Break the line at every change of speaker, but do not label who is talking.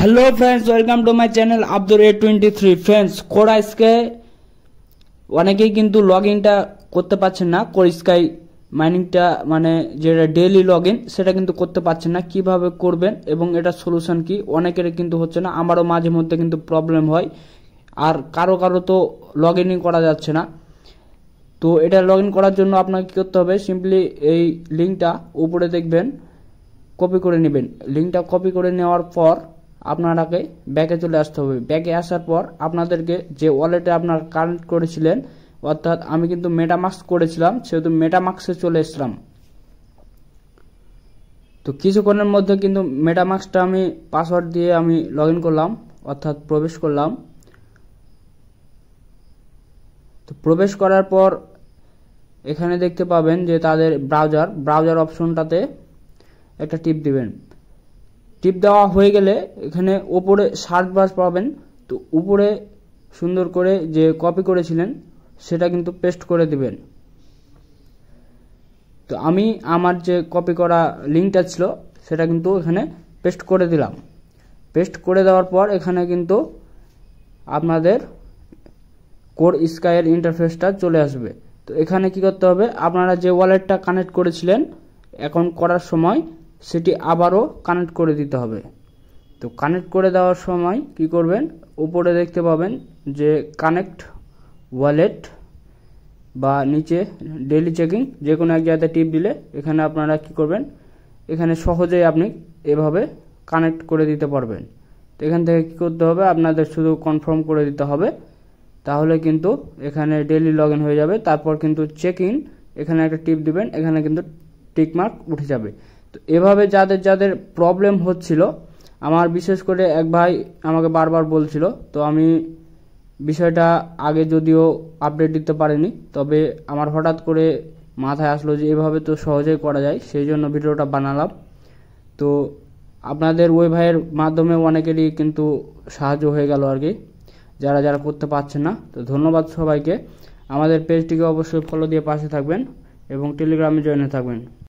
Hello friends, welcome to my channel Abdur A23। Friends, core sky অনেকেই কিন্তু log ইনটা করতে পারছেন না। কোর স্কাই মাইনিংটা মানে যেটা ডেইলি লগ ইন সেটা কিন্তু করতে পারছেন না। কিভাবে করবেন এবং এটা সলিউশন কি, অনেকের কিন্তু হচ্ছে না, আমারও মাঝে মধ্যে কিন্তু প্রবলেম হয়, আর কারো কারো তো লগ ইনই করা যাচ্ছে না। তো এটা লগ ইন করার জন্য আপনাকে কী করতে হবে, সিম্পলি এই লিঙ্কটা উপরে দেখবেন, কপি করে নেবেন। লিঙ্কটা কপি করে নেওয়ার পর আপনাকে ব্যাকে চলে আসতে হবে। ব্যাকে আসার পর আপনাদেরকে যে ওয়ালেটে আপনারা কানেক্ট করেছিলেন, অর্থাৎ আমি কিন্তু মেটামাস্ক করেছিলাম, সেহেতু মেটামাস্কে চলে এসলাম। তো কিছুক্ষণের মধ্যে কিন্তু মেটামাস্কটা আমি পাসওয়ার্ড দিয়ে আমি লগ ইন করলাম, অর্থাৎ প্রবেশ করলাম। তো প্রবেশ করার পর এখানে দেখতে পাবেন যে তাদের ব্রাউজার অপশনটাতে একটা টিপ দিবেন। টিপ দেওয়া হয়ে গেলে এখানে উপরে সার্চ বার পাবেন। তো উপরে সুন্দর করে যে কপি করেছিলেন সেটা কিন্তু পেস্ট করে দিবেন। তো আমি আমার যে কপি করা লিঙ্কটা ছিল সেটা কিন্তু এখানে পেস্ট করে দিলাম। পেস্ট করে দেওয়ার পর এখানে কিন্তু আপনাদের কোর স্কাইয়ের ইন্টারফেসটা চলে আসবে। তো এখানে কি করতে হবে, আপনারা যে ওয়ালেটটা কানেক্ট করেছিলেন অ্যাকাউন্ট করার সময় সেটি আবারও কানেক্ট করে দিতে হবে। তো কানেক্ট করে দেওয়ার সময় কি করবেন, উপরে দেখতে পাবেন যে কানেক্ট ওয়ালেট বা নিচে ডেইলি চেকিং, যে কোনো এক জায়গাতে টিপ দিলে এখানে আপনারা কি করবেন, এখানে সহজেই আপনি এভাবে কানেক্ট করে দিতে পারবেন। তো এখান থেকে কি করতে হবে, আপনাদের শুধু কনফার্ম করে দিতে হবে, তাহলে কিন্তু এখানে ডেইলি লগ ইন হয়ে যাবে। তারপর কিন্তু চেক ইন, এখানে একটা টিপ দিবেন, এখানে কিন্তু টিকমার্ক উঠে যাবে। তো এভাবে যাদের যাদের প্রবলেম হচ্ছিল, আমার বিশেষ করে এক ভাই আমাকে বারবার বলছিল, তো আমি বিষয়টা আগে যদিও আপডেট দিতে পারিনি, তবে আমার হঠাৎ করে মাথায় আসলো যে এভাবে তো সহজেই করা যায়, সেই জন্য ভিডিওটা বানালাম। তো আপনাদের ওই ভাইয়ের মাধ্যমে অনেকেরই কিন্তু সাহায্য হয়ে গেল আর কি, যারা যারা করতে পারছেন না। তো ধন্যবাদ সবাইকে। আমাদের পেজটিকে অবশ্যই ফলো দিয়ে পাশে থাকবেন এবং টেলিগ্রামে জয়েন থাকবেন।